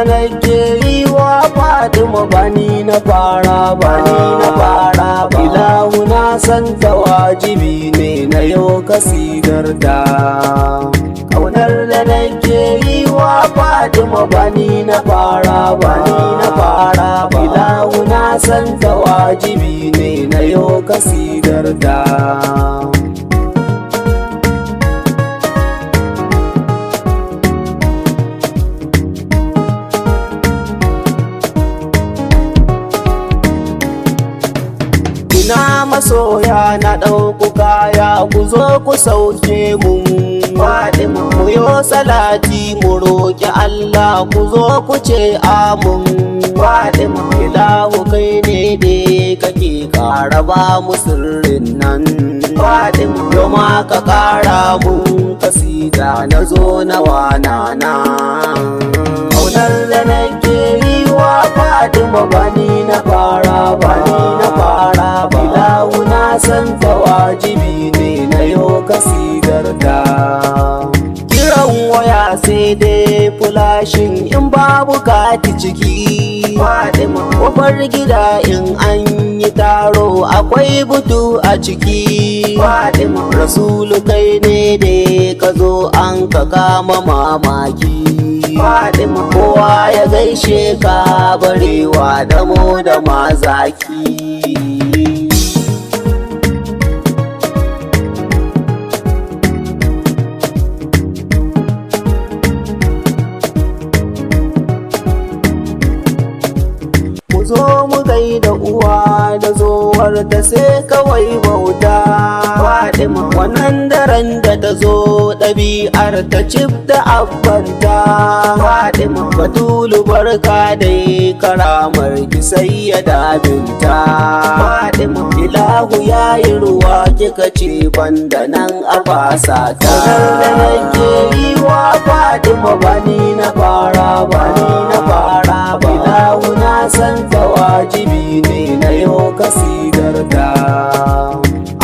nake yi wa Fatima bani na fara ilahu na san ta wajibi ne na yau kasidar ta. Kaunar da nake yi wa Fatima bani na fara ilahu na san ta wajibi ne na yau kasidar ta. Ina masoya na ɗauku kaya ku zo ku sauke mun Fatima, mu yo salati mu roƙi Allah ku zo ku ce amun Fatima. Ilahu kai ne dai kake ƙara ba mu sirrin nan Fatima, yoma ka ƙara mun kasida na zo na wanana. Kaunar da nake yi wa Fatima bani na fara ilahu na san ta wajibi ne na yau kasidar ta. Kiran waya sai dai fulashin in babu kati ciki Fatima, kofar gida in an yi taro akwai butu a ciki Fatima. Rasulu kai ne dai ka zo an ka kama mamaki Fatima, kowa ya gaishe ka barewa damo da mazaki. Zo mu gaida uwa da zowar ta sai kawai bauta Fatima, wannan daren da ta zo ɗabi'ar ta cif da abbanta Fatima. Batulu barka dai karamar ki sai ya dabinta Fatima. Ilahu ya yi ruwa kika ce banda nan a fasa ta. Da nake yi wa Fatima bani na fara ilahu na san ta wajibi ne na yau kasidar ta.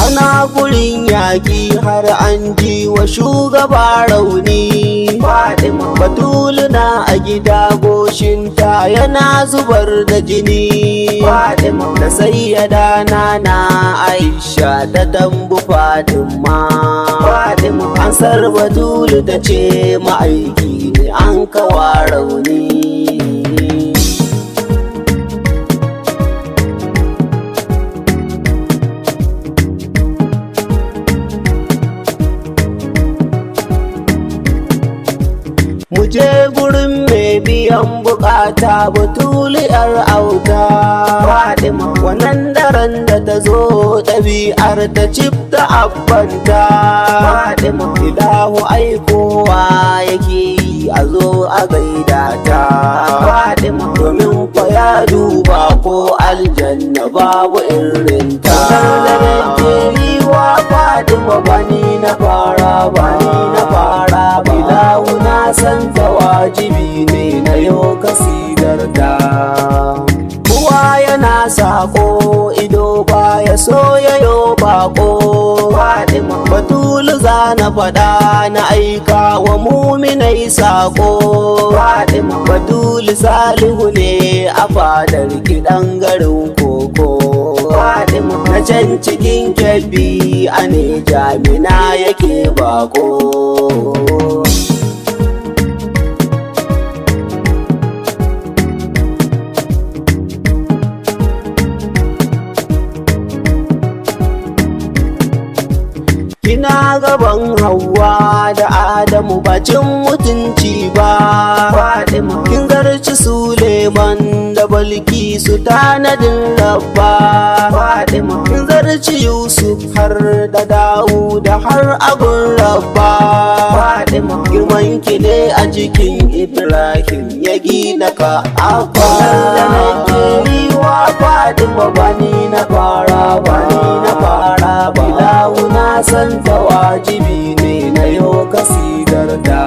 Ana gurin yaƙi har an ji wa shugaba rauni Fatima. Batulu na a gida goshinta yana zubar da jini Fatima. Da sayyada na Aisha ta dambu Fatima ansar Batulu ta ce ma'aiki ne an kawa rauni. Muje gurin mai biyan bukata Batulu yar auta Fatima, wannan daren da ta zo ɗabi'ar ta cif da abbanta Fatima. Ilahu aikowa yake yi a zo a gaida ta Fatima, domin kwa ya duba ko aljanna babu irin ta. Da nake yi wa Fatima bani na fara ilahu na san ta wajibi ne na yau kasidar ta. Kowa yana sako ido baya so yayo bako Fatima. Batulu za na faɗa na aika wa muminai sako Fatima. Batulu Salihu ne a fadar gidan garin koko Fatima. Na can cikin Kebbi a ne jamina yake bako. Kina gaban Hauwa da Adamu bacin mutunci ba Fatima. Kin garci Suleiman da Balkisu tanadin rabba Fatima. Kin zarci Yusuf har da Dawuda har abun rabba Fatima. Girman ki ne a jikin Ibrahim ya gina ka abba. Da nake yi wa Fatima bani na fara ilahu na san ta wajibi ne na yau kasidar ta.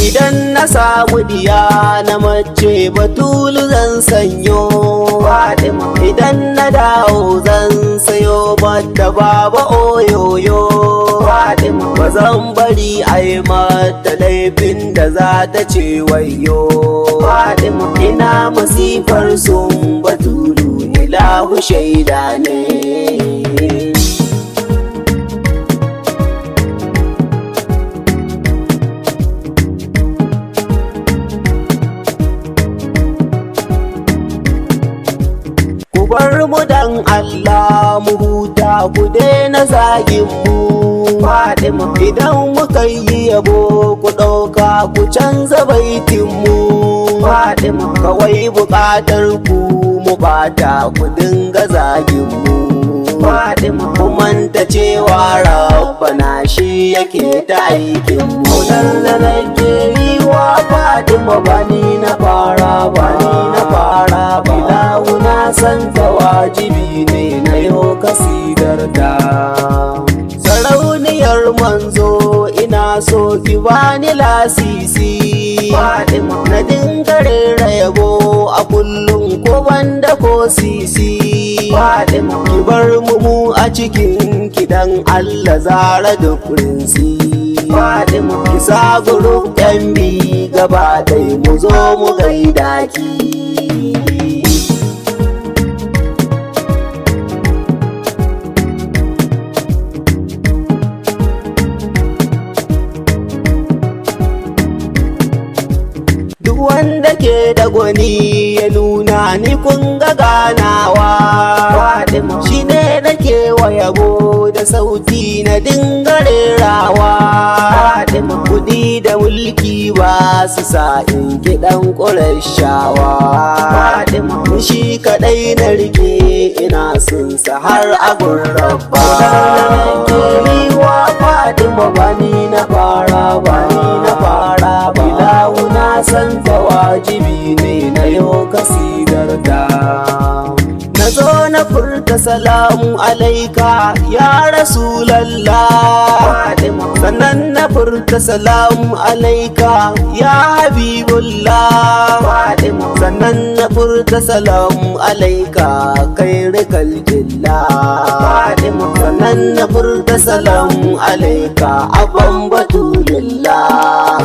Idan na samu diya na mace Batulu zan sanyo Fatima. Idan na dawo zan sayo mata baba oyoyo Fatima. Ba zan bari a yi mata laifin da za ta ce wayo Fatima ina masifar sun batulu ilahu shaida ne. Bar mu dan Allah mu huta ku daina zagin mu Fatima idan muka yi yabo ku ɗauka ku canza baitin mu Fatima kawai buƙatar ku mu bata ku dinga zagin mu Fatima ku manta cewa Rabbana shi yake ta aikin mu dan da nake yi wa Fatima bani na fara ilahu na san ta wajibi ne na yau kasidar ta sarauniyar manzo ina so ki bani lasisi Fatima na dinga rera yabo a kullum ko banda ko sisi Fatima ki bar mu a cikin kidan Allah zara da kurinsi Fatima ki sa guru yan bi gaba ɗaya mu zo mu gaida ki wanda ke da gwani ya nuna ni kun ga ganawa Fatima shi ne nake wa yabo da sauti na dinga rerawa Fatima kudi da mulki ba su sa in kiɗan ƙurashawa Fatima shi kaɗai na rike ina sun sa har agun rabba Fatima bani na fara ilahu na san ta wajibi ne na yau kasidar ta na zo na furta salamu alaika ya rasulallah Fatima sannan na furta salamu alaika ya habibullah Fatima sannan na furta salamu alaika khairul jillah Fatima sannan na furta salamu alaika abban batulillah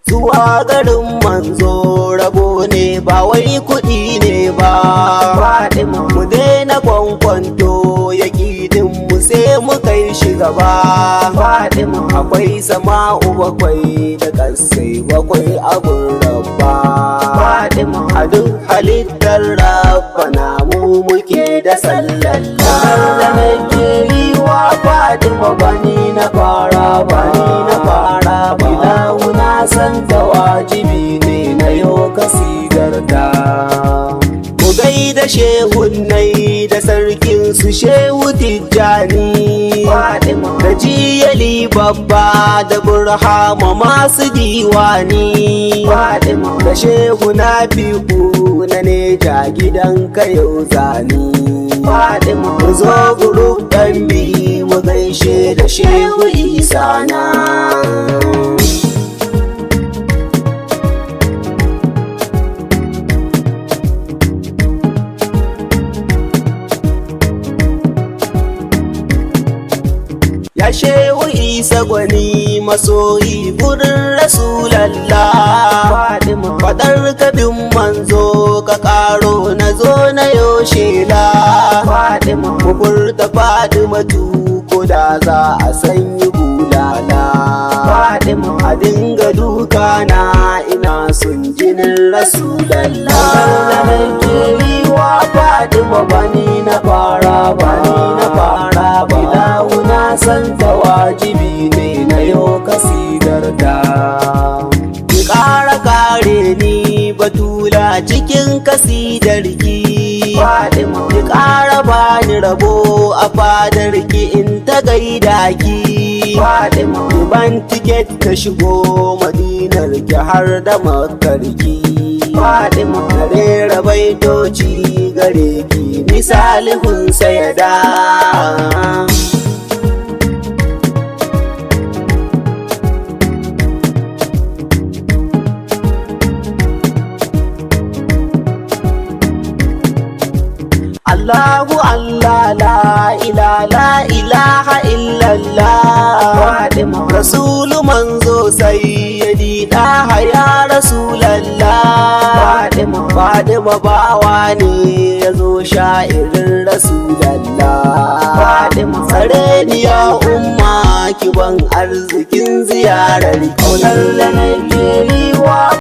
zuwa garin manzo rabo ne ba wai kuɗi ne ba Fatima mu daina kwankwanto yaƙinin mu sai mu kai shi gaba Fatima akwai sama'u bakwai da ƙasai bakwai abun rabba Fatima a duk halittar rabbana mu muke da sallallahu da nake yi wa Fatima bani na fara ilahu na san ta wajibi ne na yau kasidar ta ku gaida shehunnai da sarkin su shehu tijjani Fatima da jiyali babba da burhama masu diwani Fatima da shehu na fiku na neja gidan yau zani Fatima mu zo guru ɗan bi mu gaishe da shehu isa na ya shehu isa gwani masoyi gurin rasulallah Fatima fadar kabin manzo ka karo na zo na yoshela Fatima mu furta Fatimatu ko da za a sanyi bulala Fatima a dinga duka na ina son jinin rasulallah da nake yi wa Fatima bani na fara ilahu na san ta wajibi ne na yau kasidar ta ki ƙara kare ni batula cikin kasidar ki Fatima ki ƙara bani rabo a fadar ki in ta gaida ki Fatima ki ban tiket ta shigo madinar ki har da makkar ki Fatima ka rera baitoci gare ki misalihun sayada ilaha illallah Fatima rasulu manzo sayyidi daha ya rasulallah Fatima bawa ne yazo sha'irin rasulallah tsare ni ya umma kiban arzikin ziyarar kaunar da nake yi wa